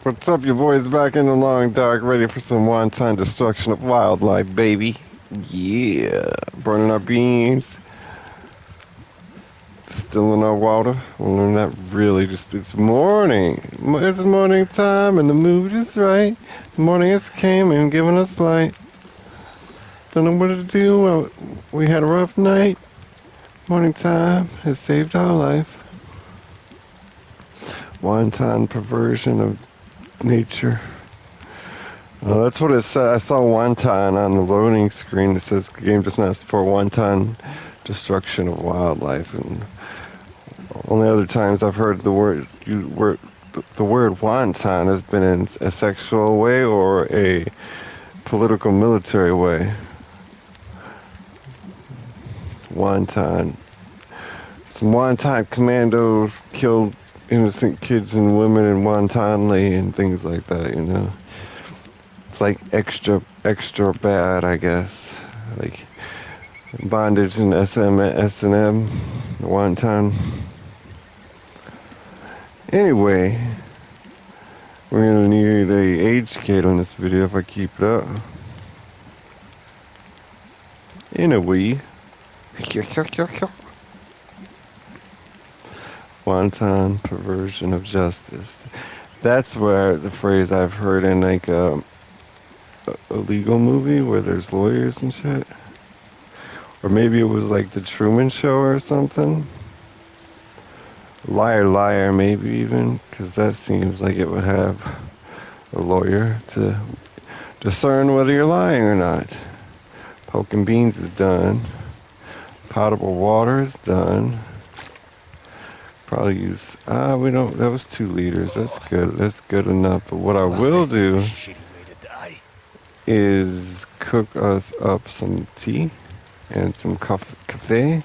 What's up, your boys back in the long dark, ready for some one-time destruction of wildlife, baby. Yeah, burning our beans, distilling our water. Well, not really, just it's morning. It's morning time and the mood is right. Morning has came and given us light. Don't know what to do. We had a rough night. Morning time has saved our life. Wanton perversion of nature. Well, that's what it said. I saw wonton on the loading screen. It says the game does not support wonton destruction of wildlife. And only other times I've heard the word wonton has been in a sexual way or a political military way. Wonton. Some wonton commandos killed innocent kids and women in wantonly and things like that, you know. It's like extra bad, I guess. Like bondage and S&M, wonton. Anyway, we're gonna need a age scale on this video if I keep it up. In a wee. Wanton perversion of justice. That's where the phrase I've heard in like a legal movie where there's lawyers and shit. Or maybe it was like the Truman Show or something. Liar, liar, maybe even, because that seems like it would have a lawyer to discern whether you're lying or not. Poking beans is done. Potable water is done. Probably use, we don't, that was 2 liters. That's good. That's good enough. But what I will do is cook us up some tea and some cafe.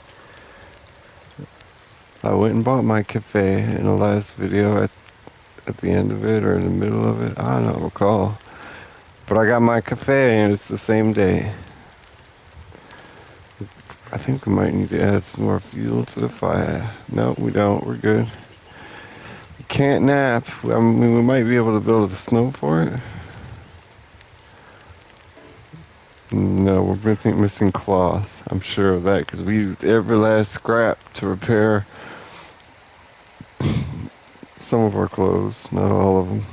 I went and bought my cafe in the last video at the end of it or in the middle of it. I don't recall. But I got my cafe and it's the same day. I think we might need to add some more fuel to the fire. No, we don't. We're good. We can't nap. I mean, we might be able to build a snow fort. No, we're missing cloth. I'm sure of that because we used every last scrap to repair some of our clothes, not all of them.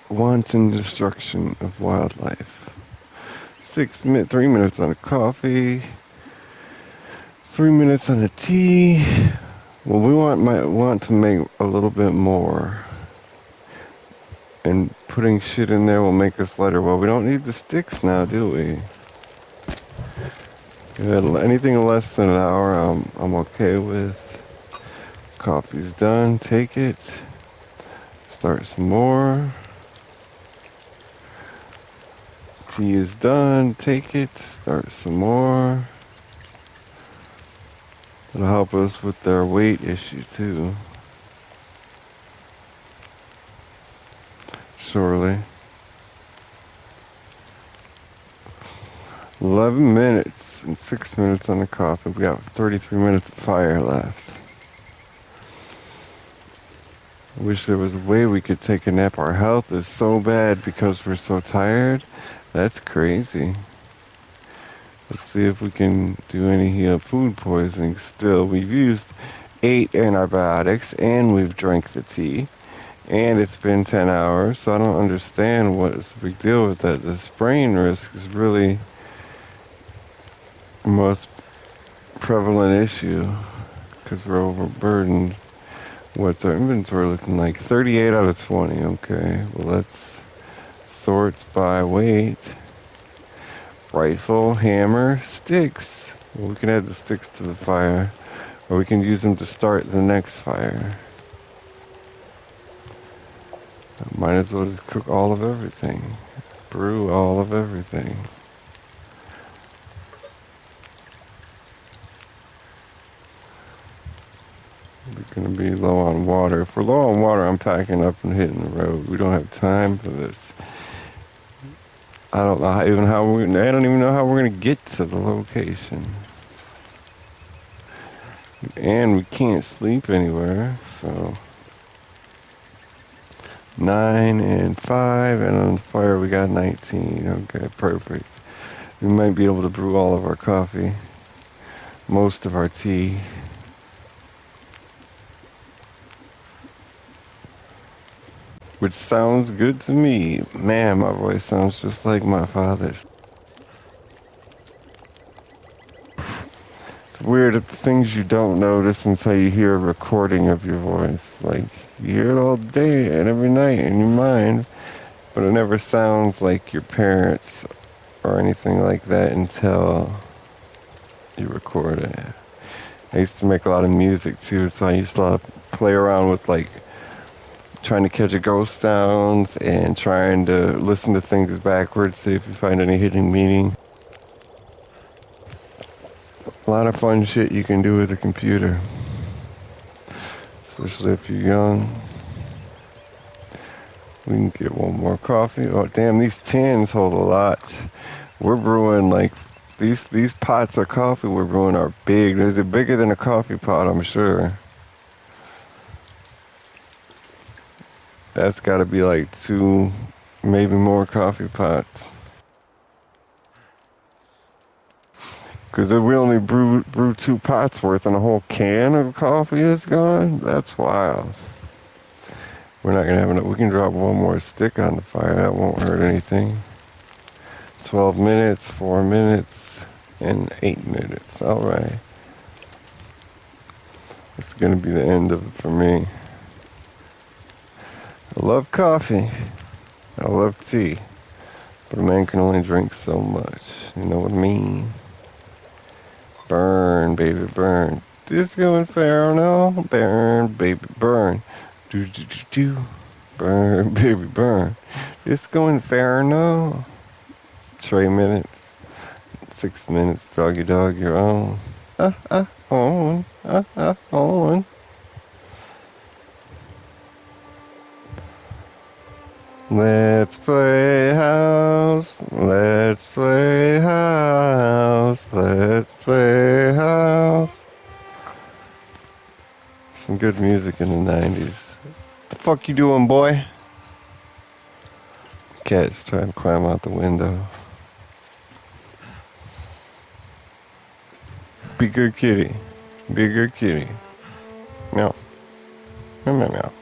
Wanton destruction of wildlife. 3 minutes on a coffee. 3 minutes on a tea. Well, we might want to make a little bit more. And putting shit in there will make us lighter. Well, we don't need the sticks now, do we? Anything less than an hour, I'm okay with. Coffee's done. Take it. Start some more. Tea is done. Take it. Start some more. It'll help us with their weight issue too. Surely. 11 minutes and 6 minutes on the coffee. We got 33 minutes of fire left. I wish there was a way we could take a nap. Our health is so bad because we're so tired. That's crazy. Let's see if we can do any food poisoning still. We've used 8 antibiotics and we've drank the tea. And it's been 10 hours, so I don't understand what is the big deal with that. The sprain risk is really the most prevalent issue because we're overburdened. What's our inventory looking like? 38 out of 20. Okay, well let's sort by weight. Rifle, hammer, sticks. Well, we can add the sticks to the fire, or we can use them to start the next fire. Might as well just cook all of everything. Brew all of everything. We're gonna be low on water. If we're low on water, I'm packing up and hitting the road. We don't have time for this. I don't know I don't even know how we're gonna get to the location. And we can't sleep anywhere, so 9 and 5, and on the fire we got 19. Okay, perfect. We might be able to brew all of our coffee, most of our tea. Which sounds good to me. Man, my voice sounds just like my father's. It's weird at the things you don't notice until you hear a recording of your voice. Like, you hear it all day and every night in your mind, but it never sounds like your parents or anything like that until you record it. I used to make a lot of music too, so I used to play around with like trying to catch a ghost sounds and trying to listen to things backwards, see if you find any hidden meaning. A lot of fun shit you can do with a computer, especially if you're young. We can get one more coffee. Oh damn, these tins hold a lot. We're brewing like these pots of coffee we're brewing are big. They're bigger than a coffee pot, I'm sure. That's got to be like 2, maybe more coffee pots. Because if we only brew 2 pots worth and a whole can of coffee is gone, that's wild. We're not going to have enough. We can drop one more stick on the fire. That won't hurt anything. 12 minutes, 4 minutes, and 8 minutes. Alright. This is going to be the end of it for me. I love coffee. I love tea. But a man can only drink so much. You know what I mean? Burn, baby, burn. Disco Inferno. Burn, baby, burn. Do, do, do, do. Burn, baby, burn. Disco Inferno. 3 minutes. 6 minutes. Doggy dog, your own. On. On. Let's play house, let's play house, let's play house. Some good music in the 90s. The fuck you doing, boy? Cat's trying to climb out the window. Be good kitty. Be a good kitty. Meow. Meow, meow, meow.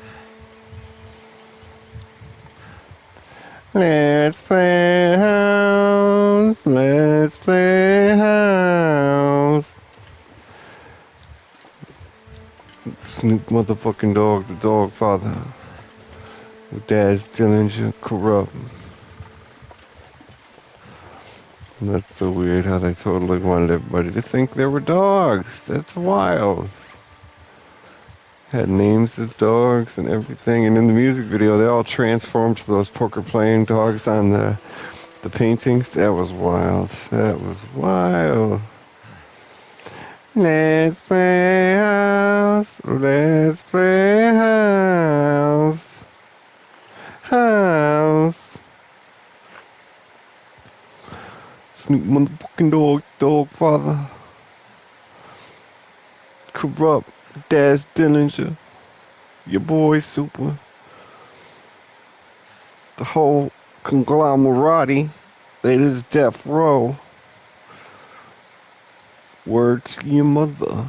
Let's play house, let's play house. Snoop motherfucking dog, the dog father. With dad's Dillinger corrupt. And that's so weird how they totally wanted everybody to think they were dogs. That's wild. Had names as dogs and everything, and in the music video they all transformed to those poker playing dogs on the paintings. That was wild. That was wild. Let's play house. Let's play house. House. Snoop motherfucking dog, dog father. Corrupt. Dad's Dillinger, your boy Super, the whole conglomerati that is Death Row. Word to your mother.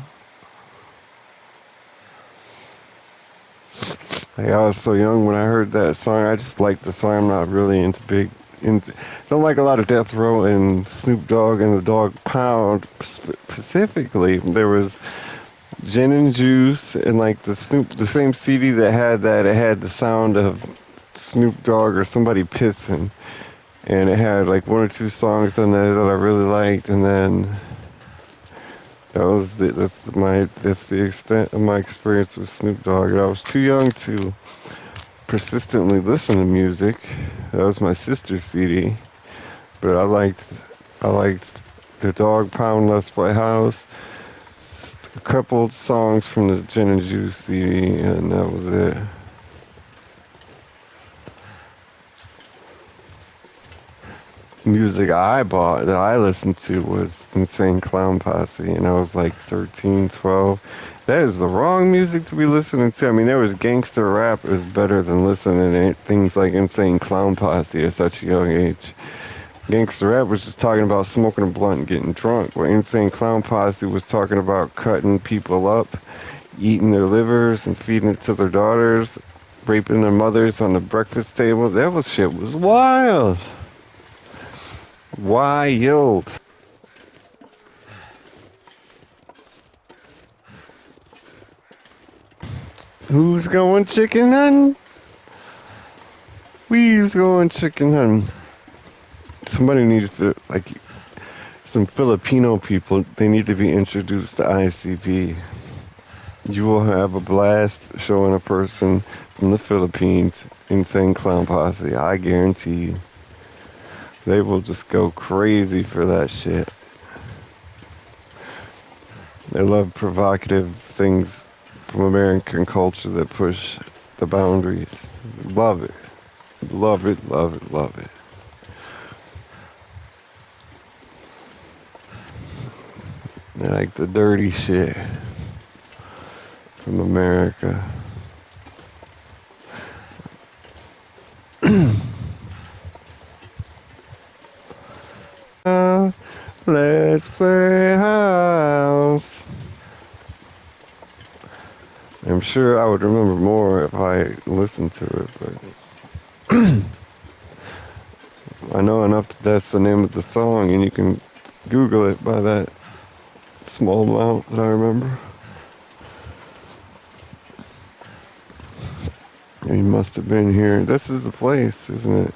Hey, I was so young when I heard that song. I just liked the song. I'm not really don't like a lot of Death Row and Snoop Dogg and the Dog Pound specifically. There was Gin and Juice and like the same CD that had that, it had the sound of Snoop Dogg or somebody pissing, and it had like 1 or 2 songs on there that I really liked, and then that's the extent of my experience with Snoop Dogg. And I was too young to persistently listen to music. That was my sister's CD, but I liked the Dog Pound, Let's Play House, a couple songs from the Gin and Juice CD, and that was it. music I bought that I listened to was Insane Clown Posse, and I was like 13, 12. That is the wrong music to be listening to. I mean, there was gangster rap is better than listening to things like Insane Clown Posse at such a young age. Gangster rap was just talking about smoking a blunt and getting drunk, where Insane Clown Posse was talking about cutting people up, eating their livers and feeding it to their daughters, raping their mothers on the breakfast table. That was shit was wild. Wild. Who's going chicken hunting? We's going chicken hunting. Somebody needs to, like, some Filipino people, they need to be introduced to ICP. You will have a blast showing a person from the Philippines Insane Clown Posse. I guarantee you. They will just go crazy for that shit. They love provocative things from American culture that push the boundaries. Love it. Love it, love it, love it. They like the dirty shit from America. Let's play house. I'm sure I would remember more if I listened to it, but I know enough that that's the name of the song, and you can Google it by that small amount that I remember. You must have been here. This is the place, isn't it?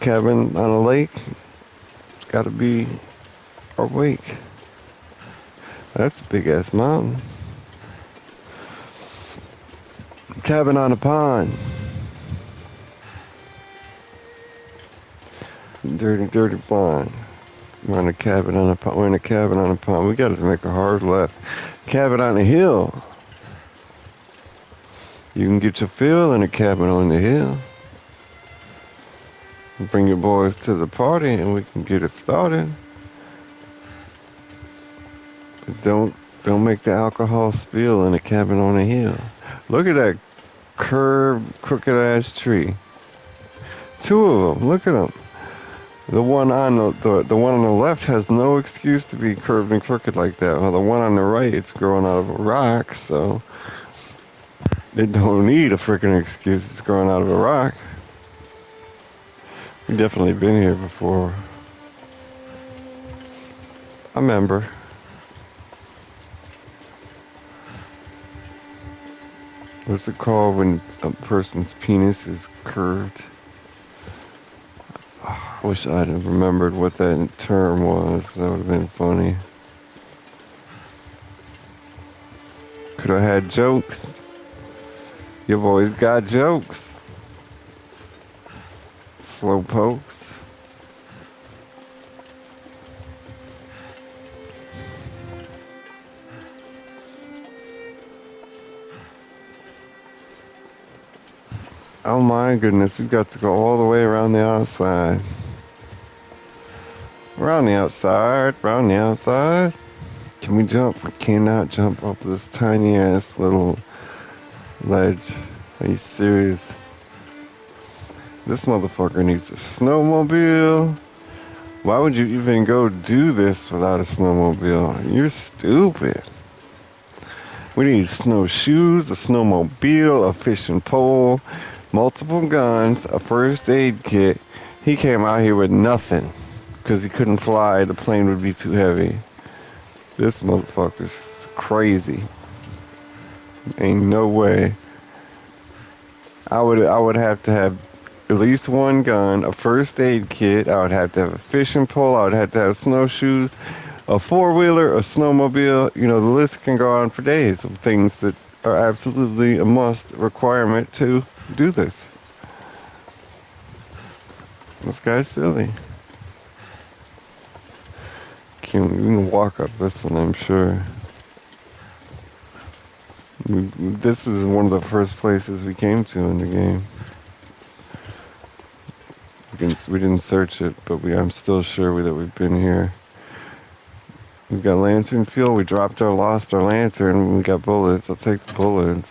Cabin on a lake. It's got to be our wake. That's a big ass mountain. Cabin on a pond. Dirty, dirty pond. We're in a cabin on a pond. We're in a cabin on a pond. We got to make a hard left. Cabin on a hill. You can get your fill in a cabin on the hill. Bring your boys to the party and we can get it started. But don't make the alcohol spill in a cabin on a hill. Look at that curved, crooked ass tree. Two of them. Look at them. The one on the one on the left has no excuse to be curved and crooked like that. While the one on the right, it's growing out of a rock, so it don't need a freaking excuse. It's growing out of a rock. We've definitely been here before. I remember. What's it called when a person's penis is curved? I wish I'd have remembered what that term was. That would have been funny. Could have had jokes. Your boys got jokes. Slow pokes. Oh my goodness, we've got to go all the way around the outside. Around the outside, around the outside. Can we jump? We cannot jump off this tiny ass little ledge. Are you serious? This motherfucker needs a snowmobile. Why would you even go do this without a snowmobile? You're stupid. We need snowshoes, a snowmobile, a fishing pole, multiple guns, a first aid kit. He came out here with nothing because he couldn't fly. The plane would be too heavy. This motherfucker's crazy. Ain't no way. I would have to have at least one gun, a first aid kit. I would have to have a fishing pole. I would have to have snowshoes, a four-wheeler, a snowmobile. You know, the list can go on for days of things that are absolutely a must requirement to do this. This guy's silly. We can walk up this one, I'm sure. This is one of the first places we came to in the game. We didn't search it, but I'm still sure that we've been here. We've got lantern fuel. We lost our lantern. We got bullets. I'll take the bullets.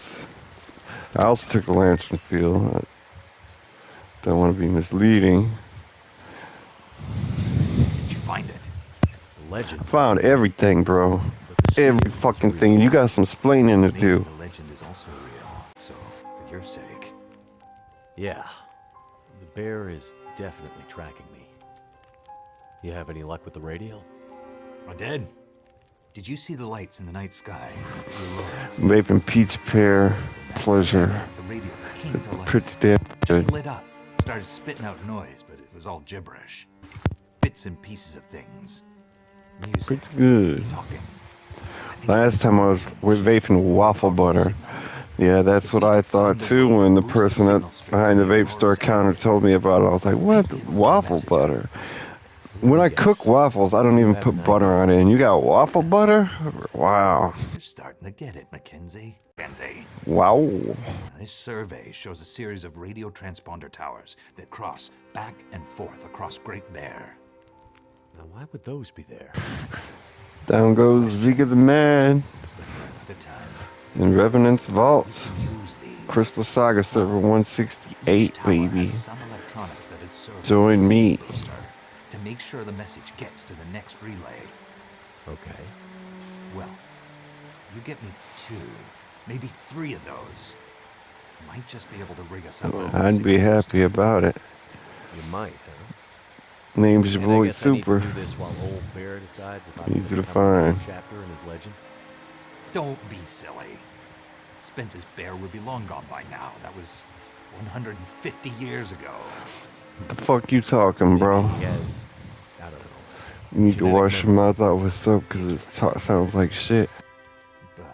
I also took a lantern fuel. I don't want to be misleading. Did you find it? The legend. Found everything, bro. Every fucking thing. You got some splaining to do. The legend is also real. So, for your sake. Yeah. The bear is definitely tracking me. You have any luck with the radio? I did. Did you see the lights in the night sky? Vaping peach pear pleasure. The radio came to life. Pretty damn Just good. lit up. Started spitting out noise, but it was all gibberish. Bits and pieces of things. Music. Pretty good. Talking. Last time I was with vaping waffle butter. Yeah, that's what I thought too when the person behind the vape store counter told me about it. I was like, what? Waffle butter? When I cook waffles, I don't even put butter on it. And you got waffle butter? Wow. You're starting to get it, Mackenzie. Wow. This survey shows a series of radio transponder towers that cross back and forth across Great Bear. Now, why would those be there? Down goes Vega the Man. But for another time, In Revenant's Vault. we can use these. Crystal Saga server 168, Each tower baby. has some electronics that it serves Join with a me. signal booster to make sure the message gets to the next relay. Okay. Well, you get me 2, maybe 3 of those. You might just be able to rig us up. I'd be happy about it. You might, huh? Name's your And I boy guess I need to Super. do this while old Bear decides if I'm Easy gonna to become the next find. chapter in his legend. Don't be silly. Spence's bear would be long gone by now. That was 150 years ago. The fuck you talking, bro? Maybe he has, I don't know. You need to genetic wash your memory. mouth out with soap because it sounds like shit. But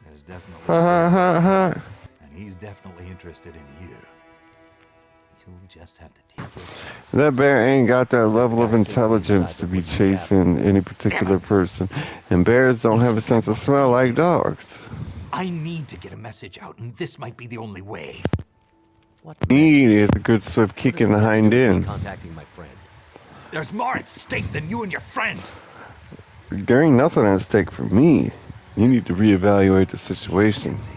there's definitely Ha ha ha ha. and he's definitely interested in you. You'll just have to take your chances. That bear ain't got that Says the level of guy safely intelligence inside to the be wooden cabin. chasing any particular person. And bears don't have a sense of smell like dogs. I need to get a message out, and this might be the only way. What Need message? is a good swift What kick does in this the have to hind do with me end. contacting my friend. There's more at stake than you and your friend. There ain't nothing at stake for me. You need to reevaluate the situation. Mackenzie,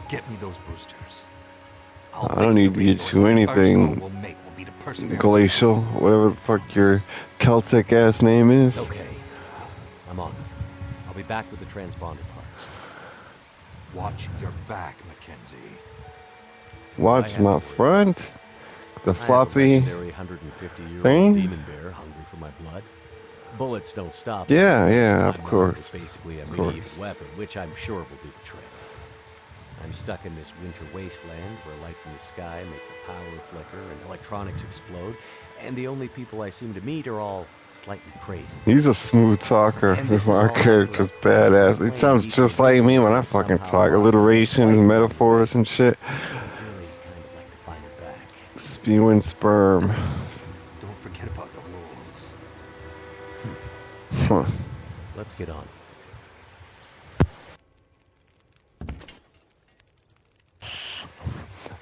get me those boosters. I don't need to get you anything, Glacial, whatever the fuck your Celtic ass name is. Okay. I'm on it. I'll be back with the transponder parts. Watch your back, Mackenzie. Watch my front. The I have a floppy. legendary 150-year-old thing? demon bear hungry for my blood. Bullets don't stop. Yeah, it. yeah, I'm of armed course. with basically a Of medieval course. weapon, which I'm sure will do the trick. I'm stuck in this winter wasteland where lights in the sky make the power flicker and electronics explode, and the only people I seem to meet are all slightly crazy. He's a smooth talker. And this is Our all character's after a badass. plane He sounds deep just in like me Vegas when I and fucking somehow talk. lost my Alliterations, wife. metaphors, and shit. I'd really kind of like to find her back. Spewing sperm. Don't forget about the wolves. Huh. Let's get on with it.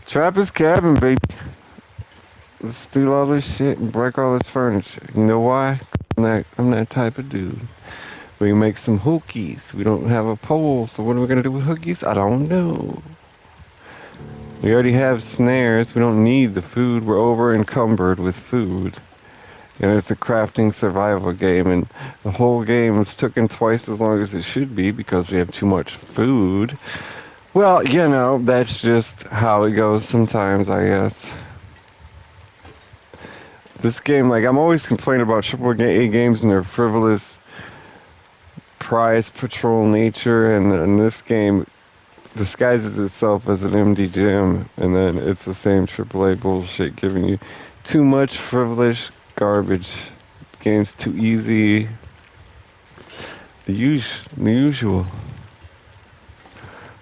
Trap his cabin, baby. Let's steal all this shit and break all this furniture. You know why? I'm that type of dude. We can make some hookies. We don't have a pole, so what are we gonna do with hookies? I don't know. We already have snares. We don't need the food. We're over encumbered with food. And it's a crafting survival game, and the whole game is taking twice as long as it should be because we have too much food. Well, you know, that's just how it goes sometimes, I guess. This game, like, I'm always complaining about AAA games and their frivolous prize patrol nature, and in this game disguises itself as an MD gym, and then it's the same AAA bullshit giving you too much frivolous garbage. The game's too easy. The usual.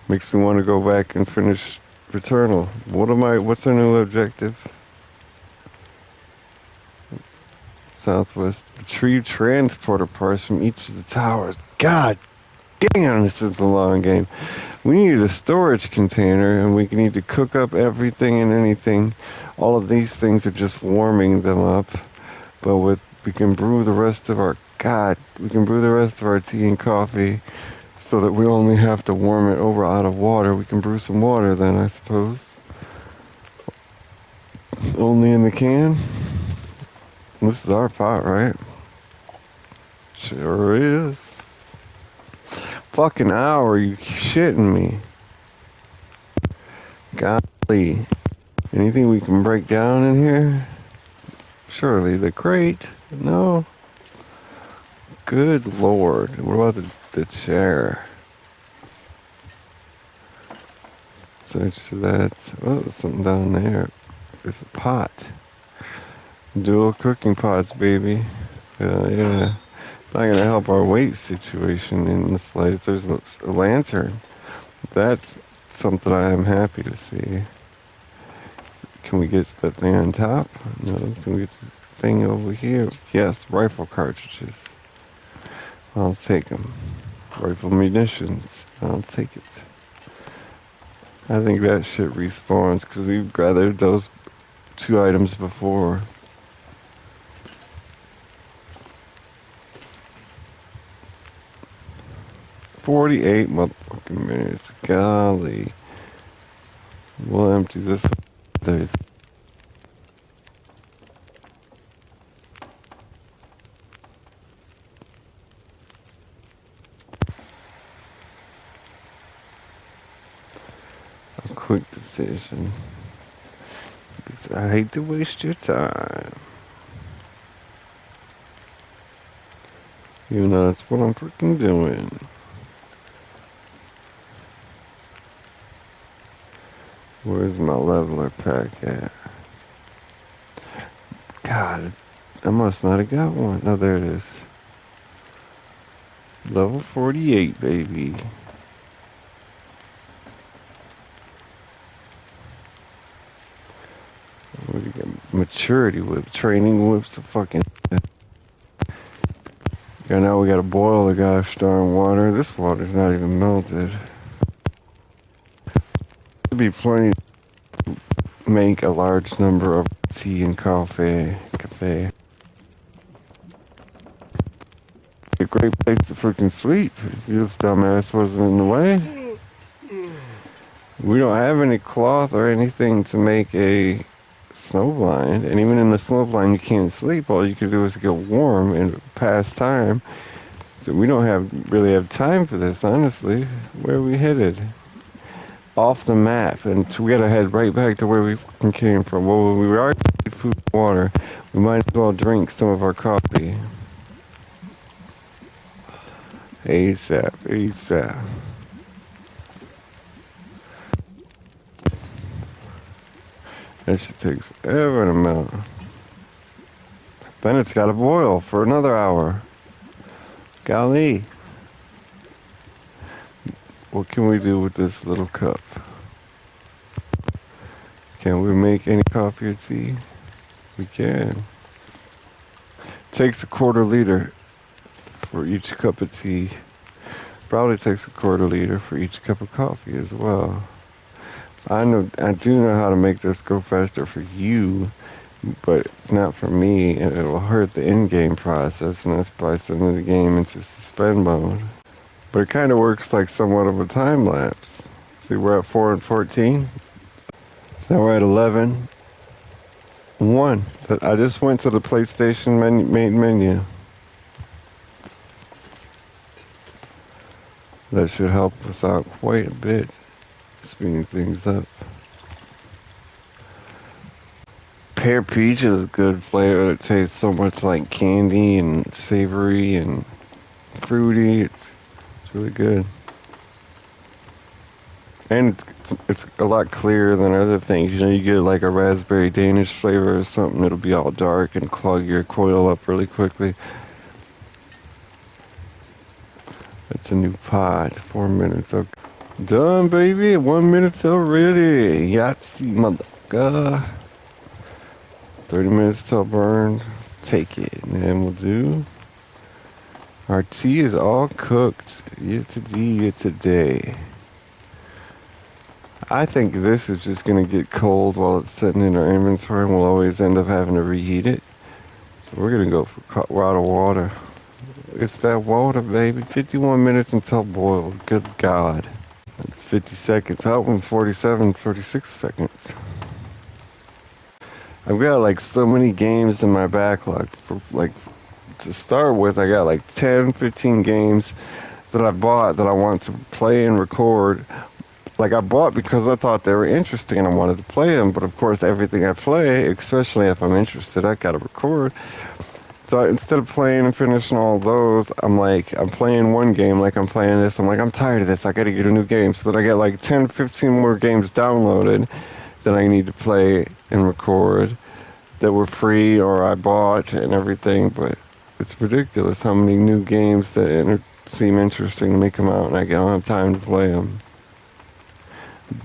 Makes me want to go back and finish Returnal. What's our new objective? Southwest. Retrieve transporter parts from each of the towers. God Damn, this is the long game. We need a storage container, and we need to cook up everything and anything. All of these things are just warming them up. But we can brew the rest of our, God, we can brew the rest of our tea and coffee so that we only have to warm it over out of water. We can brew some water then, I suppose. Only in the can. This is our pot, right? Sure is. Fucking hour, you shitting me. Golly. Anything we can break down in here? Surely the crate? No. Good lord. What about the chair? Search that. Oh, there's something down there. There's a pot. Dual cooking pots, baby. Yeah. Not gonna help our weight situation in the slightest. There's a lantern. That's something I am happy to see. Can we get that thing on top? No. Can we get this thing over here? Yes, rifle cartridges. I'll take them. Rifle munitions. I'll take it. I think that shit respawns because we've gathered those 2 items before. "48 motherfucking minutes. Golly. We'll empty this. There. A quick decision. Because I hate to waste your time. You know, that's what I'm freaking doing. Where's my leveler pack at? God, I must not have got one. Oh, there it is. Level 48, baby. What do you got? Maturity whip, training whips, a fucking. Yeah, now we gotta boil the gosh darn water. This water's not even melted. There'd be plenty to make a large number of tea and coffee. A great place to freaking sleep if this dumbass wasn't in the way. We don't have any cloth or anything to make a snow blind, and even in the snow blind you can't sleep. All you can do is get warm and pass time. So we don't really have time for this, honestly. Where are we headed? Off the map, and so we gotta head right back to where we fucking came from. Well, we already need food and water. We might as well drink some of our coffee. ASAP, ASAP. That shit takes forever to melt. Then it's gotta boil for another hour. Golly. What can we do with this little cup? Can we make any coffee or tea? We can. Takes a quarter-liter for each cup of tea. Probably takes a quarter-liter for each cup of coffee as well. I do know how to make this go faster for you, but not for me, and it'll hurt the in-game process, and that's by sending the game into suspend mode. But it kind of works like somewhat of a time lapse. See, we're at 4 and 14. So now we're at 11. 1. I just went to the PlayStation main menu. That should help us out quite a bit. Speeding things up. Pear peach is a good flavor. It tastes so much like candy and savory and fruity. It's really good. And it's a lot clearer than other things. You know, you get like a raspberry Danish flavor or something, it'll be all dark and clog your coil up really quickly. That's a new pot. 4 minutes. Okay. Done, baby. 1 minute already. Yahtzee, motherfucker. 30 minutes till burned. Take it. And then we'll do Our tea is all cooked. Today. I think this is just going to get cold while it's sitting in our inventory, and we'll always end up having to reheat it. So we're going to go for hot water. It's that water, baby. 51 minutes until boiled. Good God. It's 50 seconds out and 46 seconds. I've got like so many games in my backlog. To start with, I got like 10, 15 games that I bought that I want to play and record. Like I bought because I thought they were interesting and I wanted to play them. But of course, everything I play, especially if I'm interested, I gotta record. So instead of playing and finishing all those, I'm playing one game, like I'm playing this. I'm like, I'm tired of this. I gotta get a new game. So that I get like 10, 15 more games downloaded that I need to play and record that were free or I bought and everything. But it's ridiculous how many new games that seem interesting to me come out and I don't have time to play them.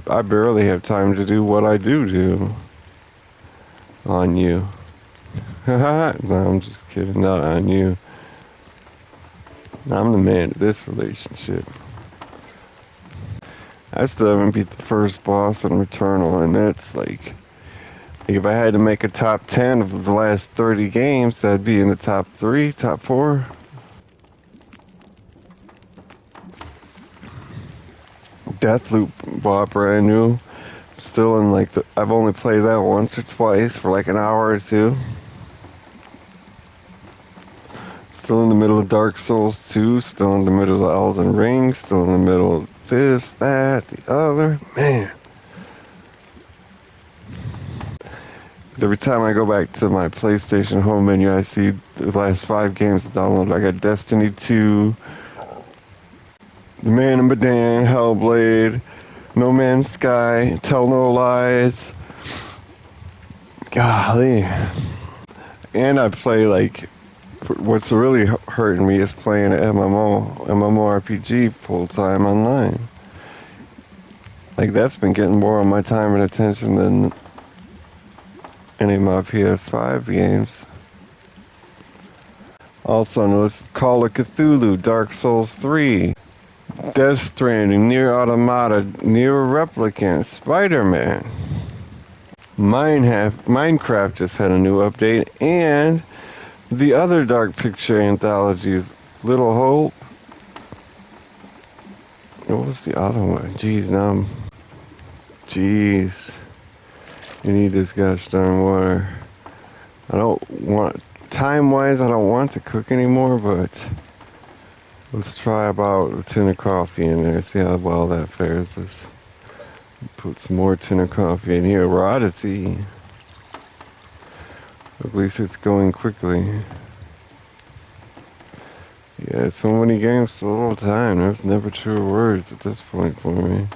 I barely have time to do what I do on you. No, I'm just kidding, not on you. I'm the man of this relationship. I still haven't beat the first boss in Returnal, and that's like if I had to make a top 10 of the last 30 games, that'd be in the top 3, top 4. Deathloop bought brand new. Still in like I've only played that once or twice for like an hour or two. Still in the middle of Dark Souls 2, still in the middle of Elden Ring, still in the middle of this, that, the other. Man. Every time I go back to my PlayStation home menu, I see the last 5 games downloaded. I got Destiny 2, The Man in Medan, Hellblade, No Man's Sky, Tell No Lies. Golly. And I play like, what's really hurting me is playing an MMORPG full time online. Like that's been getting more of my time and attention than any of my PS5 games. Also notice Call of Cthulhu, Dark Souls 3, Death Stranding, Nier Automata, Nier Replicant, Spider-Man. Minecraft just had a new update, and the other Dark Picture anthologies, Little Hope. What was the other one? Jeez. You need this gosh darn water. I don't want, time-wise, I don't want to cook anymore, but let's try about a tin of coffee in there, see how well that fares us. Put some more tin of coffee in here. We're out of tea. At least it's going quickly. Yeah, so many games, so little time. There's never true words at this point for me.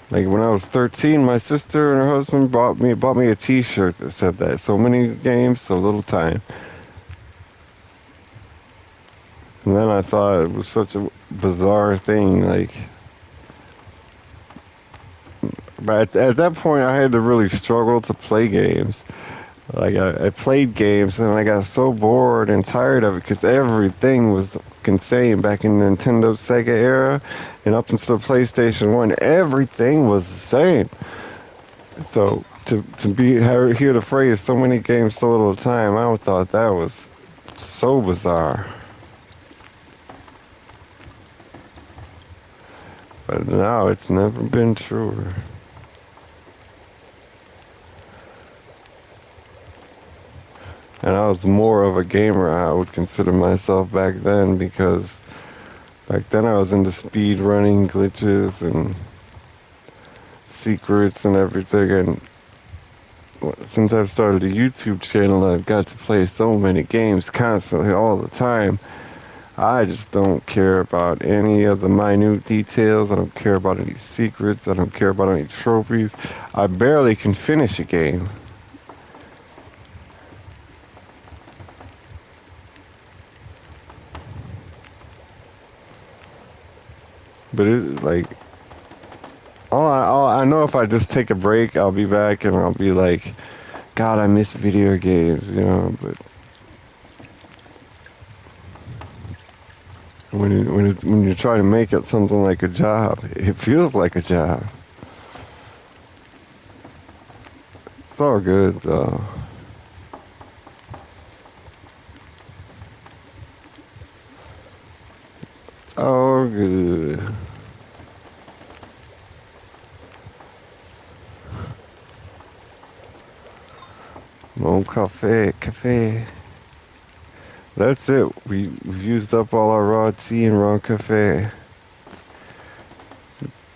Like when I was 13, my sister and her husband bought me a T-shirt that said that. So many games, so little time. And then I thought it was such a bizarre thing, like. But at that point, I had to really struggle to play games. Like I played games and I got so bored and tired of it because everything was insane back in the Nintendo Sega era and up until the PlayStation 1, everything was the same. So to hear the phrase "so many games, so little time," I thought that was so bizarre. But now it's never been truer. And I was more of a gamer, I would consider myself back then, because back then I was into speed running, glitches, and secrets and everything. And since I've started a YouTube channel, I've got to play so many games constantly, all the time. I just don't care about any of the minute details. I don't care about any secrets. I don't care about any trophies. I barely can finish a game. But it's like, I know if I just take a break, I'll be back and I'll be like, God, I miss video games, you know, but When you're trying to make it something like a job, it feels like a job. It's all good though. It's all good. Mon cafe. That's it. We've used up all our raw tea and raw cafe.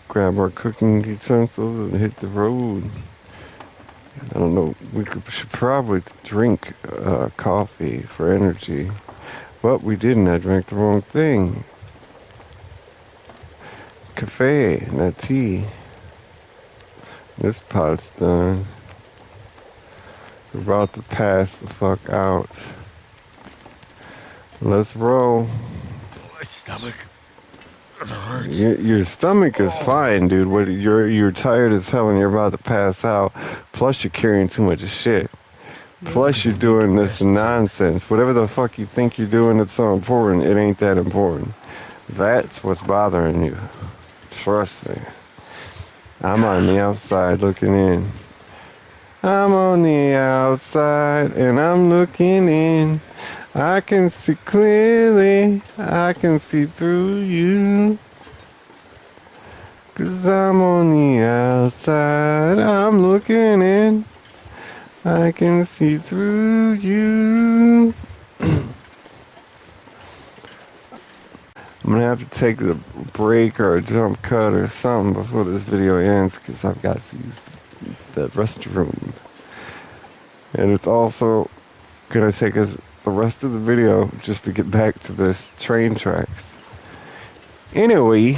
Grab our cooking utensils and hit the road. I don't know. Should probably drink coffee for energy, but we didn't. I drank the wrong thing. Cafe, not tea. This pot's done. We're about to pass the fuck out. Let's roll. My stomach hurts. Your stomach is fine, dude. What you're tired as hell and you're about to pass out. Plus you're carrying too much shit. Plus you're doing this nonsense. Whatever the fuck you think you're doing that's so important, it ain't that important. That's what's bothering you. Trust me. I'm on the outside looking in. I'm on the outside and I'm looking in. I can see clearly, I can see through you. 'Cause I'm on the outside, I'm looking in. I can see through you. I'm gonna have to take a break or a jump cut or something before this video ends because I've got to use the restroom. And it's also gonna take us the rest of the video just to get back to this train tracks. Anyway,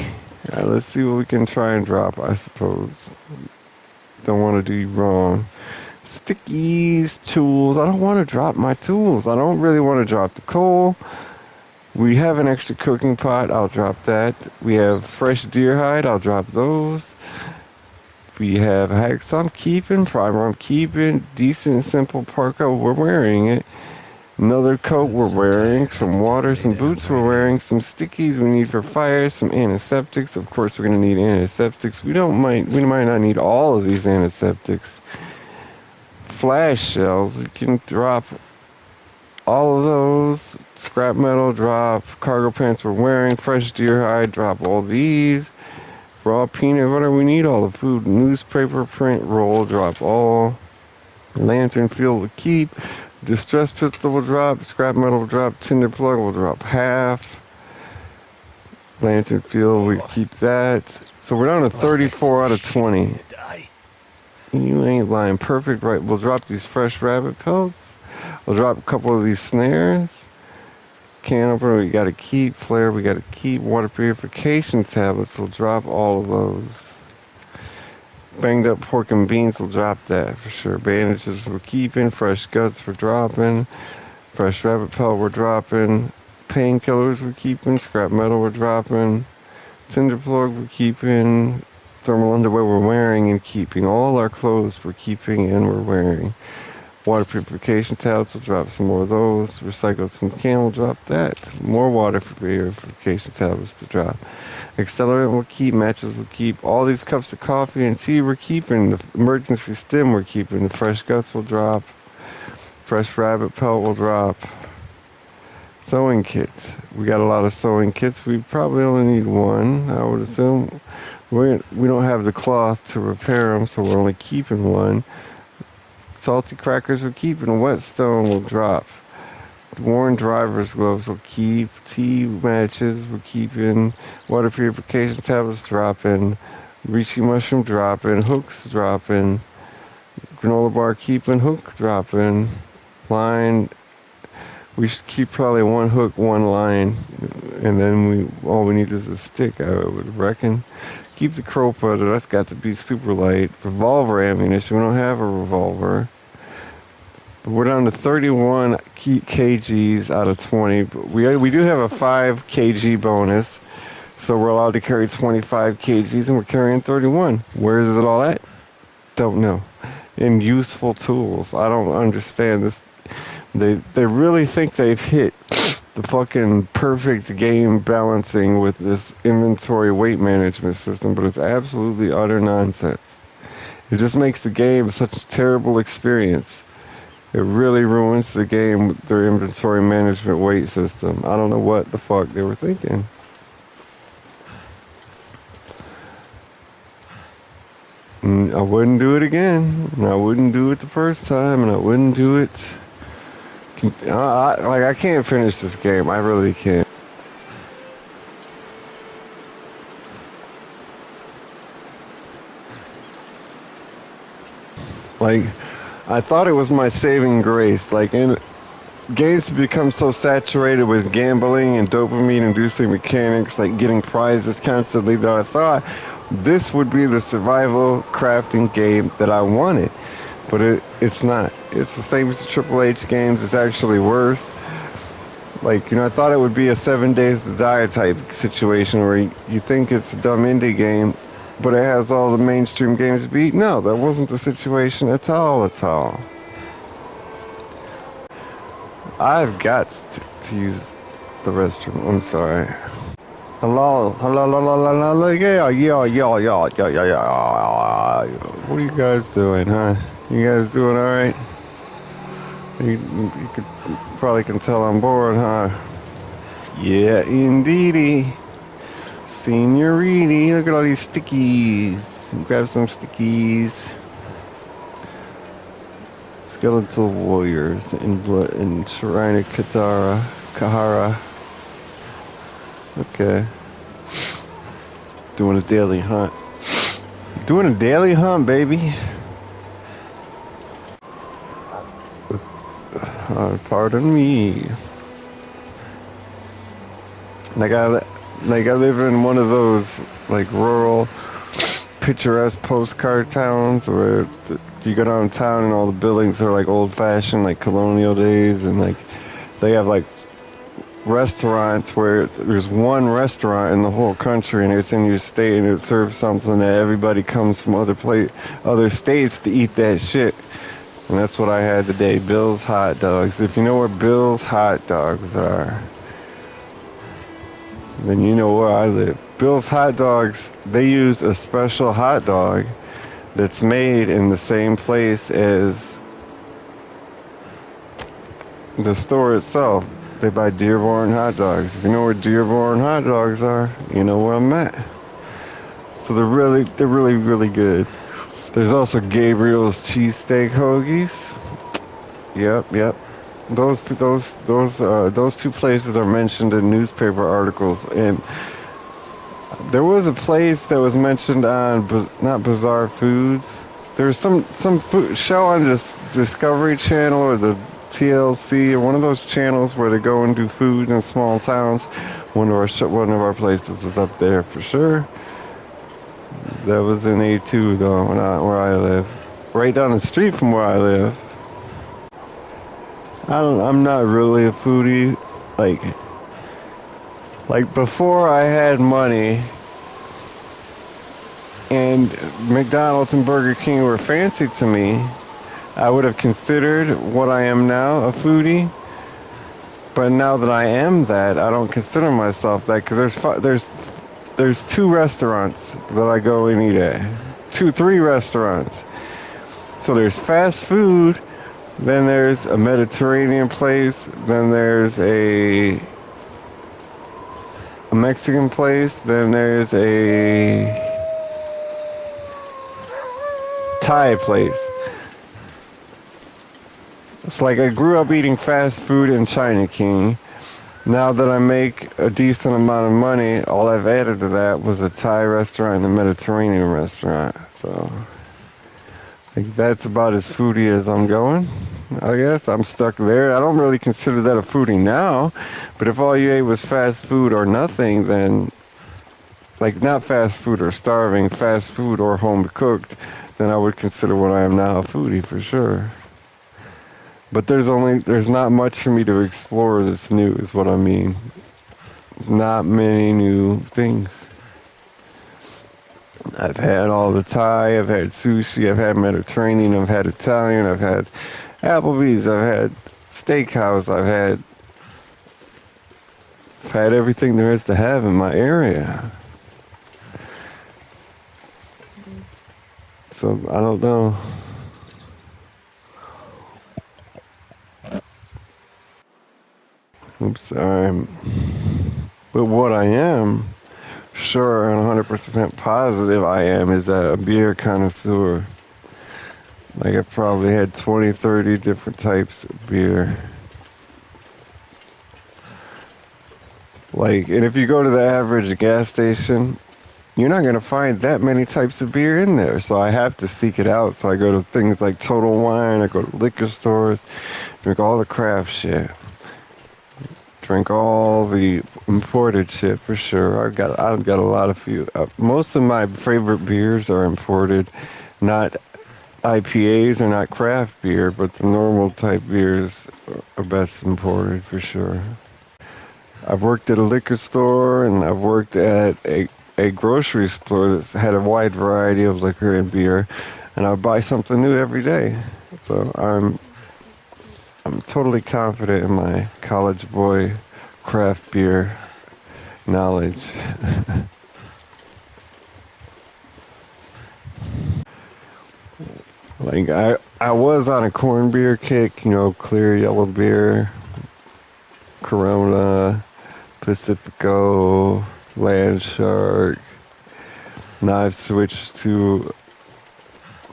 let's see what we can try and drop, I suppose. Don't want to do you wrong. Stickies, tools. I don't want to drop my tools. I don't really want to drop the coal. We have an extra cooking pot. I'll drop that. We have fresh deer hide. I'll drop those. We have hacks I'm keeping. Primer I'm keeping. Decent, simple parka. We're wearing it. Another coat we're wearing, some water, some boots we're wearing, some stickies we need for fire, some antiseptics. Of course we're gonna need antiseptics. We might not need all of these antiseptics. Flash shells, we can drop all of those. Scrap metal, drop. Cargo pants we're wearing, fresh deer hide, drop all these. Raw peanut butter, we need all the food. Newspaper, print, roll, drop all. Lantern fuel will keep. Distress pistol will drop, scrap metal will drop, tinder plug will drop half. Lantern fuel, we keep that. So we're down to 34 out of 20. You ain't lying. Perfect, right? We'll drop these fresh rabbit pelts. We'll drop a couple of these snares. Can opener we gotta keep. Flare we gotta keep. Water purification tablets, we'll drop all of those. Banged up pork and beans will drop that for sure. Bandages we're keeping. Fresh guts we're dropping. Fresh rabbit pelt we're dropping. Painkillers we're keeping. Scrap metal we're dropping. Tinder plug we're keeping. Thermal underwear we're wearing and keeping. All our clothes we're keeping and we're wearing. Water purification tablets will drop some more of those. Recycled tin can will drop that. More water purification tablets to drop. Accelerant we'll keep. Matches we'll keep. All these cups of coffee and tea we're keeping. The emergency stim we're keeping. The fresh guts will drop. Fresh rabbit pelt will drop. Sewing kits. We got a lot of sewing kits. We probably only need one, I would assume. We don't have the cloth to repair them, so we're only keeping one. Salty crackers we're keeping. Whetstone will drop. Worn driver's gloves will keep. Tea matches we're keeping. Water purification tablets dropping. Reishi mushroom dropping. Hooks dropping. Granola bar keeping. Hook dropping. Line. We should keep probably one hook, one line, and then all we need is a stick, I would reckon. Keep the crow putter, that's got to be super light. Revolver ammunition, we don't have a revolver. We're down to 31 kgs out of 20. But we do have a 5 kg bonus, so we're allowed to carry 25 kgs, and we're carrying 31. Where is it all at? Don't know. And useful tools, I don't understand this. They really think they've hit the fucking perfect game balancing with this inventory weight management system, but it's absolutely utter nonsense. It just makes the game such a terrible experience. It really ruins the game with their inventory management weight system. I don't know what the fuck they were thinking. I wouldn't do it again. And I wouldn't do it the first time, and I wouldn't do it. I can't finish this game. I really can't. Like, I thought it was my saving grace. Like, in games become so saturated with gambling and dopamine-inducing mechanics, like getting prizes constantly, that I thought this would be the survival crafting game that I wanted. But it's not. It's the same as the Triple H games. It's actually worse. Like, you know, I thought it would be a 7 Days to Die type situation where you think it's a dumb indie game, but it has all the mainstream games beat. No, that wasn't the situation at all. I've got to use the restroom. I'm sorry. Hello. Yeah. What are you guys doing, huh? You guys doing all right? You probably can tell I'm bored, huh? Yeah, indeedy. Signorini, look at all these stickies. Grab some stickies. Skeletal warriors in Shrine of Kahara. Okay. Doing a daily hunt. Doing a daily hunt, baby. Pardon me. Like I live in one of those like rural, picturesque postcard towns where you go downtown and all the buildings are like old-fashioned, like colonial days, and like they have like restaurants where there's one restaurant in the whole country and it's in your state and it serves something that everybody comes from other states to eat that shit. And that's what I had today, Bill's Hot Dogs. If you know where Bill's Hot Dogs are, then you know where I live. Bill's Hot Dogs, they use a special hot dog that's made in the same place as the store itself. They buy Dearborn hot dogs. If you know where Dearborn hot dogs are, you know where I'm at. So they're really good. There's also Gabriel's cheesesteak hoagies. Yep. Those two places are mentioned in newspaper articles, and there was a place that was mentioned on not Bizarre Foods. There was some food show on the Discovery Channel or the TLC or one of those channels where they go and do food in small towns. One of our places was up there for sure. That was in A2 though, not where I live. Right down the street from where I live. I'm not really a foodie. Like before I had money and McDonald's and Burger King were fancy to me, I would have considered what I am now, a foodie. But now that I am that, I don't consider myself that, because there's two restaurants that I go and eat at. 3 restaurants. So there's fast food, then there's a Mediterranean place, then there's a Mexican place, then there's a Thai place. It's like I grew up eating fast food in China King. Now that I make a decent amount of money, all I've added to that was a Thai restaurant and a Mediterranean restaurant. So, like, that's about as foodie as I'm going. I guess I'm stuck there. I don't really consider that a foodie now, but if all you ate was fast food or nothing, then, like, not fast food or starving, fast food or home cooked, then I would consider what I am now a foodie for sure. But there's not much for me to explore that's new, is what I mean. Not many new things. I've had all the Thai, I've had sushi, I've had Mediterranean, I've had Italian, I've had Applebee's, I've had Steakhouse, I've had I've had everything there is to have in my area. So I don't know. Oops, sorry. But what I am sure and 100% positive I am is a beer connoisseur. Like I've probably had 20, 30 different types of beer. Like, and if you go to the average gas station, you're not going to find that many types of beer in there. So I have to seek it out. So I go to things like Total Wine, I go to liquor stores, drink all the craft shit. Drink all the imported shit for sure. I've got a lot of few. Most of my favorite beers are imported, not IPAs or not craft beer, but the normal type beers are best imported for sure. I've worked at a liquor store and I've worked at a grocery store that had a wide variety of liquor and beer, and I buy something new every day. So I'm totally confident in my college boy craft beer knowledge. Like I was on a corn beer kick, you know, clear yellow beer, Corona, Pacifico, Land Shark. Now I've switched to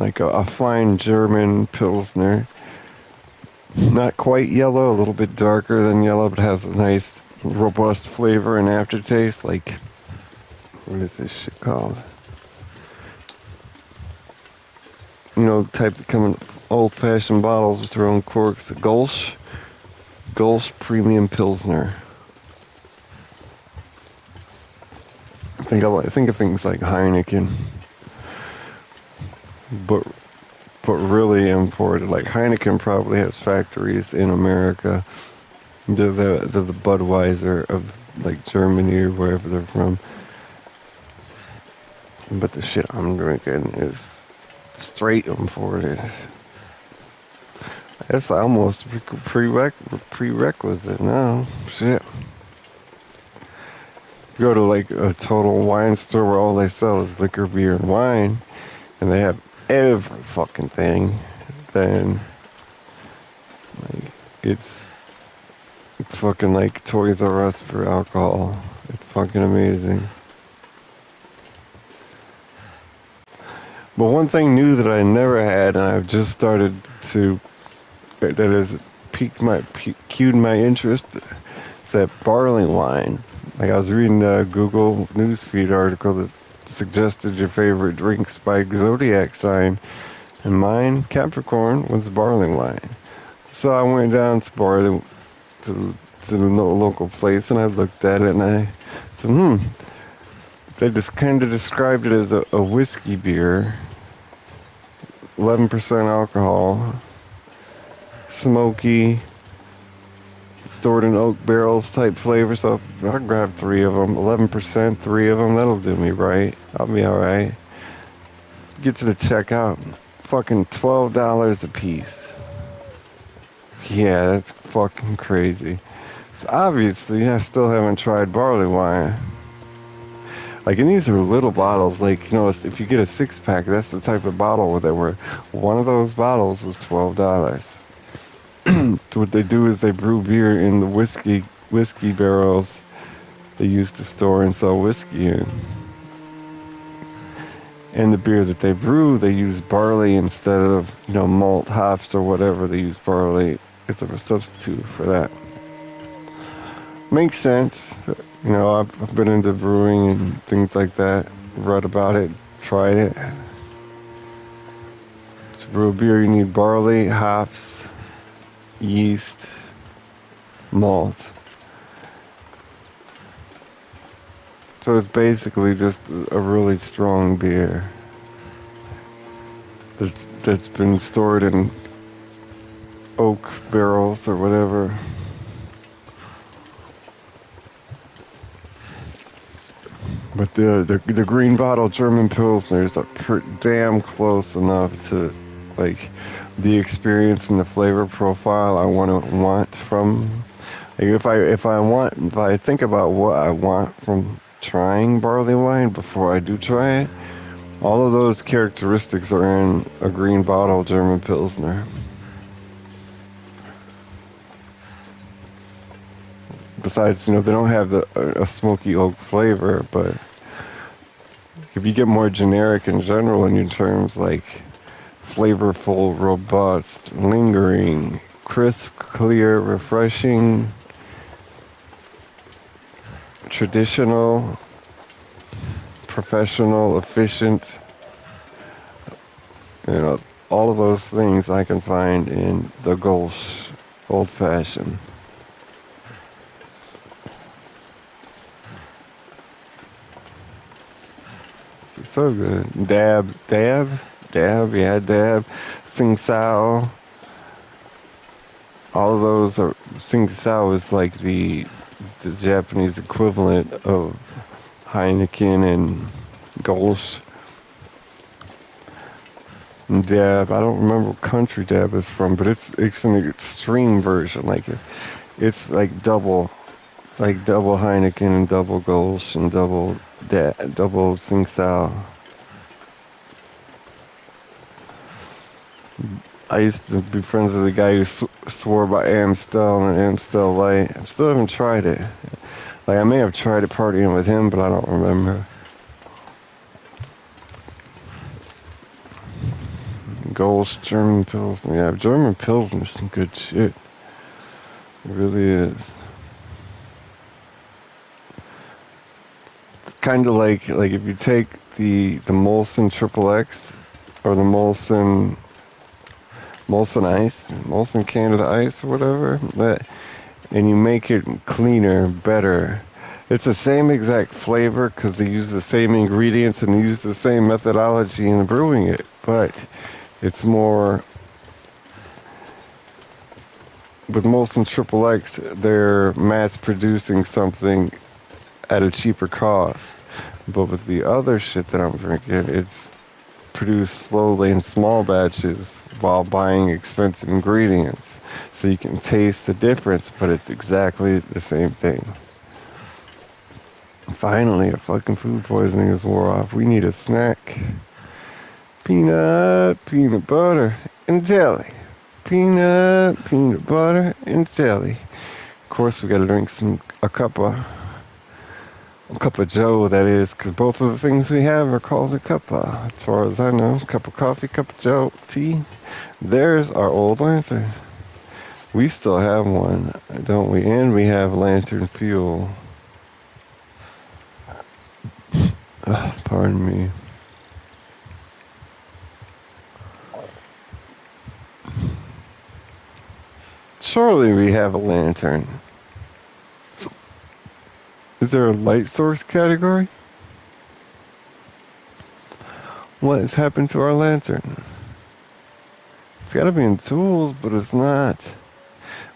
like a fine German Pilsner. Not quite yellow, a little bit darker than yellow, but has a nice, robust flavor and aftertaste. Like, what is this shit called? You know, type that come in old-fashioned bottles with their own corks. A Gulch Premium Pilsner. I think of things like Heineken, but really imported. Like Heineken probably has factories in America. They're the Budweiser of like Germany or wherever they're from. But the shit I'm drinking is straight imported. That's almost prerequisite now. Shit. You go to like a Total Wine store where all they sell is liquor, beer, and wine, and they have every fucking thing, then like it's fucking like Toys R Us for alcohol. It's fucking amazing. But one thing new that I never had, and I've just started to, that has cued my interest, is that barley wine. Like I was reading a Google newsfeed article that suggested your favorite drinks by zodiac sign, and mine, Capricorn, was barley wine. So I went down to the local place and I looked at it and I said, They just kind of described it as a whiskey beer, 11% alcohol, smoky, stored in oak barrels type flavor. So I'll grab 3 of them, 11%, 3 of them, that'll do me right. I'll be alright. Get to the checkout, fucking $12 a piece. Yeah, that's fucking crazy. So obviously, I still haven't tried barley wine. Like, and these are little bottles. Like, you know, if you get a 6-pack, that's the type of bottle that were. One of those bottles was $12. So what they do is they brew beer in the whiskey barrels they used to store and sell whiskey in. And the beer that they brew, they use barley instead of, you know, malt, hops, or whatever. They use barley as a substitute for that. Makes sense. You know, I've been into brewing and things like that. Read about it, tried it. To brew a beer, you need barley, hops, yeast, malt. So it's basically just a really strong beer that's been stored in oak barrels or whatever. But the green bottle German Pilsners are damn close enough to like the experience and the flavor profile I want from Like if I think about what I want from trying barley wine before I do try it, all of those characteristics are in a green bottle German Pilsner. Besides, you know, they don't have a smoky oak flavor, but if you get more generic in general in your terms like flavorful, robust, lingering, crisp, clear, refreshing, traditional, professional, efficient, you know, all of those things I can find in the Gulch Old Fashioned. So good. Dab, Sing Sao. All of those are, Sing Sao is like the Japanese equivalent of Heineken and Gulch. And Dab, I don't remember what country Dab is from, but it's an extreme version. Like it's like double Heineken and double Gulch and double Sing Sao. I used to be friends with a guy who swore by Amstel and Amstel Light. I still haven't tried it. Like, I may have tried it partying with him, but I don't remember. Gulch, German Pilsner. Yeah, German Pilsner's some good shit. It really is. It's kind of like if you take the Molson Triple X or the Molson Ice, Molson Canada Ice or whatever, and you make it cleaner, better. It's the same exact flavor because they use the same ingredients and they use the same methodology in brewing it, but it's more. With Molson Triple X, they're mass producing something at a cheaper cost. But with the other shit that I'm drinking, it's produced slowly in small batches while buying expensive ingredients. So you can taste the difference, but it's exactly the same thing. Finally, a fucking food poisoning is wore off. We need a snack. Peanut butter, and jelly. Peanut butter, and jelly. Of course, we gotta drink a cup of Joe, that is, because both of the things we have are called a cuppa. As far as I know, cup of coffee, cup of Joe, tea. There's our old lantern. We still have one, don't we? And we have lantern fuel. Pardon me. Surely we have a lantern. Is there a light source category? What has happened to our lantern? It's gotta be in tools, but it's not.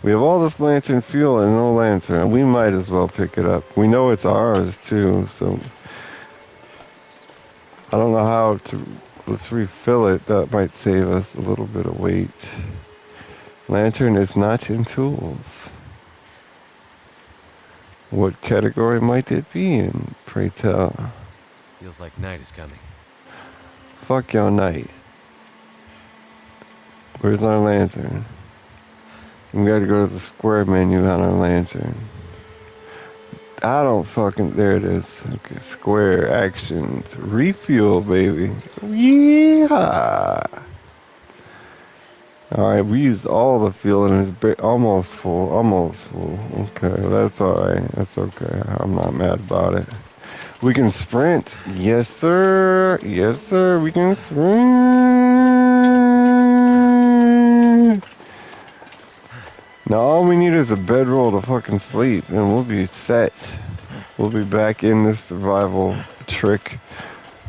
We have all this lantern fuel and no lantern. We might as well pick it up. We know it's ours too, so I don't know how to. Let's refill it. That might save us a little bit of weight. Lantern is not in tools. What category might it be in, pray tell? Feels like night is coming. Fuck your night. Where's our lantern? We gotta go to the square menu on our lantern. I don't fucking, there it is. Okay, square actions. Refuel, baby. Yeehaw! Alright, we used all the fuel and it's almost full. Okay, that's alright. That's okay. I'm not mad about it. We can sprint. Yes, sir. Yes, sir. We can sprint. Now all we need is a bedroll to fucking sleep and we'll be set. We'll be back in this survival trick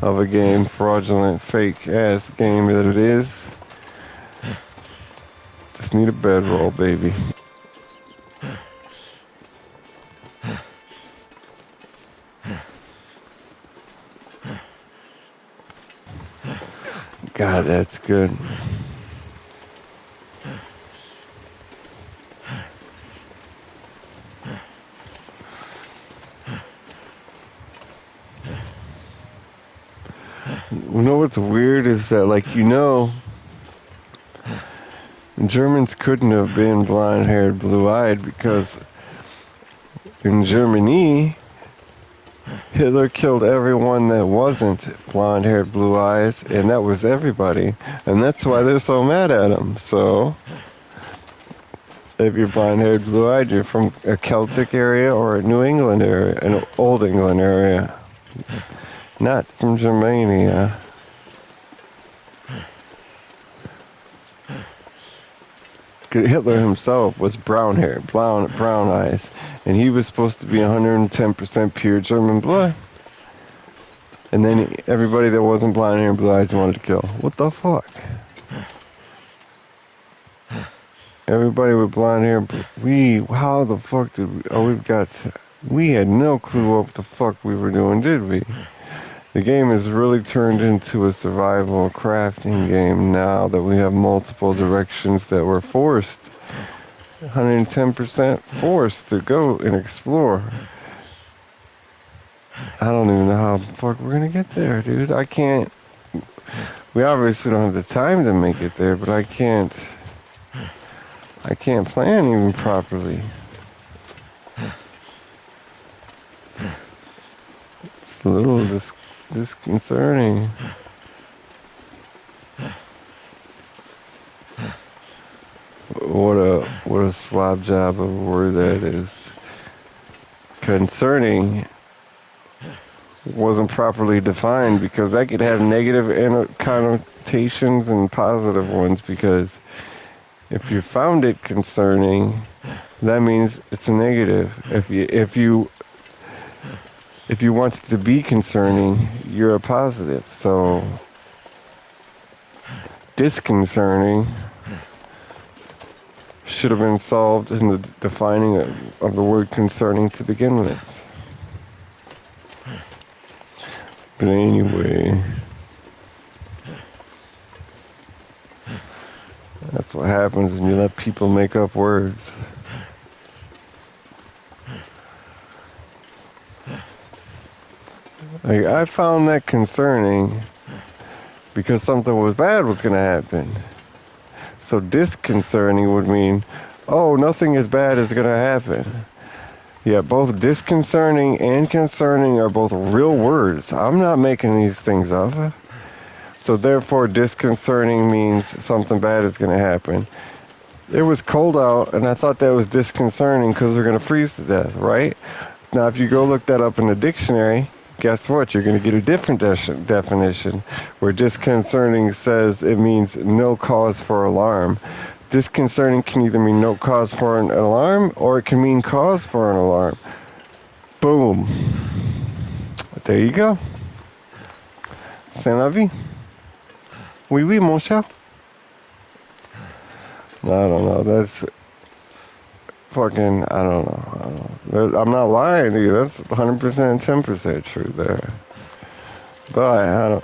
of a game, fraudulent, fake ass game that it is. Just need a bedroll, baby. God, that's good. You know what's weird is that, like, Germans couldn't have been blonde-haired, blue-eyed because in Germany, Hitler killed everyone that wasn't blonde-haired, blue eyes, and that was everybody. And that's why they're so mad at him. So, if you're blonde-haired, blue-eyed, you're from a Celtic area or a New England area, an Old England area. Not from Germania. Hitler himself was brown-haired, brown eyes, and he was supposed to be 110% pure German blood. And then everybody that wasn't blonde hair and blue eyes wanted to kill. What the fuck? Everybody with blonde hair, how the fuck did we had no clue what the fuck we were doing, did we? The game has really turned into a survival crafting game now that we have multiple directions that we're forced, 110% forced to go and explore. I don't even know how the fuck we're gonna get there, dude. I can't. We obviously don't have the time to make it there, but I can't plan even properly. It's a little disconcerting. What a slob job of a word that is. Concerning wasn't properly defined because that could have negative connotations and positive ones, because if you found it concerning, that means it's a negative. If you want it to be concerning, you're a positive. So disconcerting should have been solved in the defining of the word concerning to begin with. But anyway, that's what happens when you let people make up words. Like, I found that concerning because something bad was going to happen. So disconcerting would mean, oh, nothing as bad is going to happen. Yeah, both disconcerting and concerning are both real words. I'm not making these things up. So therefore, disconcerting means something bad is going to happen. It was cold out, and I thought that was disconcerting because we're going to freeze to death, right? Now, if you go look that up in the dictionary, guess what? You're going to get a different definition, where disconcerting says it means no cause for alarm. Disconcerting can either mean no cause for an alarm, or it can mean cause for an alarm. Boom. There you go. C'est la vie. Oui, oui, mon chat. I don't know. That's fucking, I don't know. I'm not lying to you. That's 100%, 10% true there. But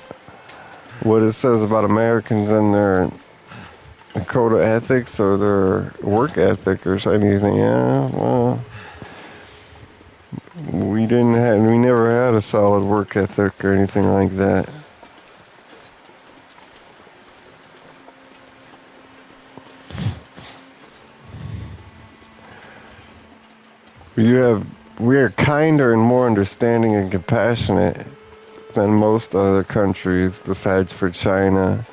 what it says about Americans and their code of ethics or their work ethic or anything, yeah, well, we never had a solid work ethic or anything like that. We are kinder and more understanding and compassionate than most other countries, besides for China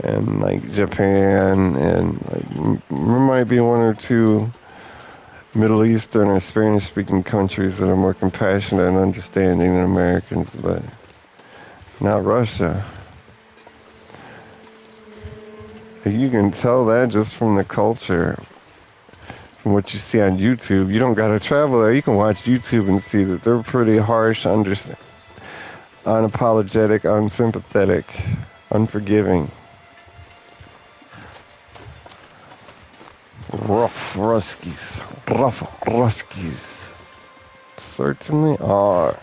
and like Japan, and like there might be one or two Middle Eastern or Spanish-speaking countries that are more compassionate and understanding than Americans, but not Russia. You can tell that just from the culture. From what you see on YouTube. You don't gotta travel there. You can watch YouTube and see that they're pretty harsh, unapologetic, unsympathetic, unforgiving. Rough Ruskies certainly are.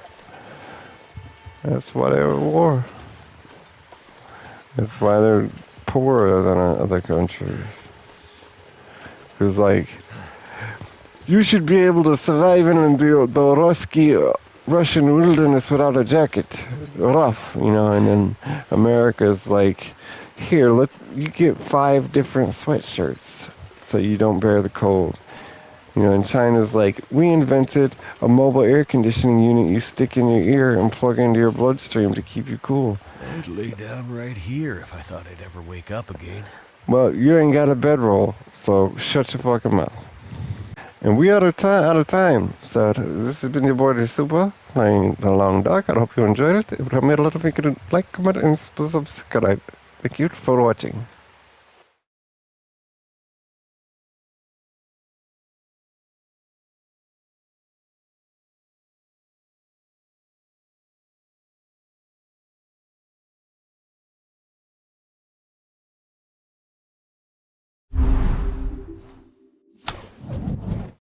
That's why they were at war. That's why they're poorer than other countries. Because, like, you should be able to survive in the Rusky Russian wilderness without a jacket. Rough, you know, and then America's like, here, look, you get 5 different sweatshirts so you don't bear the cold. You know, and China's like, we invented a mobile air conditioning unit you stick in your ear and plug into your bloodstream to keep you cool. I'd lay down right here if I thought I'd ever wake up again. Well, you ain't got a bedroll, so shut your fucking mouth. And we out of time. So this has been your boy the Super playing The Long Dark. I hope you enjoyed it. If you made a lot of you could like, comment, and subscribe. Thank you for watching.